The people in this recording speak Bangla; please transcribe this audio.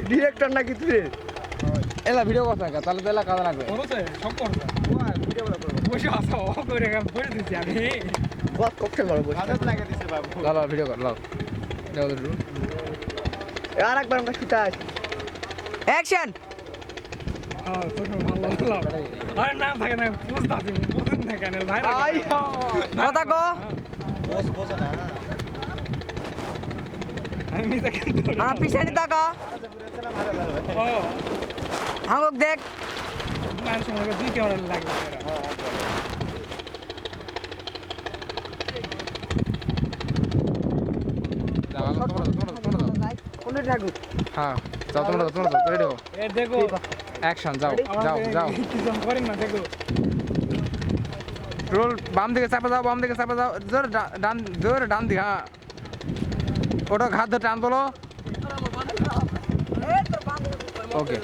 ডিরেক্টর নাকি তুই এলা ভিডিও কথা না তাহলে তো এলা কাজে লাগবে করছে সব করছে বসে আসো করে বসে দিচ্ছি আমি বস ককটেল মারো বস আদত লাগা দিছে বাবু লাও ভিডিও কর লাও আর একবার আমরা শুতে আসি অ্যাকশন হ্যাঁ তো ভালো আরে না থাকে না বুঝতে পারছি বুঝুন না কেন ভাই আই কথা কো বস বস না আমি তো কিন্তু আমার পিছনে তাকা ও হাঙ্গক দেখ মানুষ মনে দুই ক্যামেরা লাগবে কোনে ঠাকুর হ্যাঁ যাও তোমরা রেডি হও এ দেখো অ্যাকশন যাও যাও যাও কিছু করেন না দেখো রোল বাম দিকে চাপা যাও জোর ডান দিকে হ্যাঁ ওটা ঘাত ধরে টান তোলো ওকে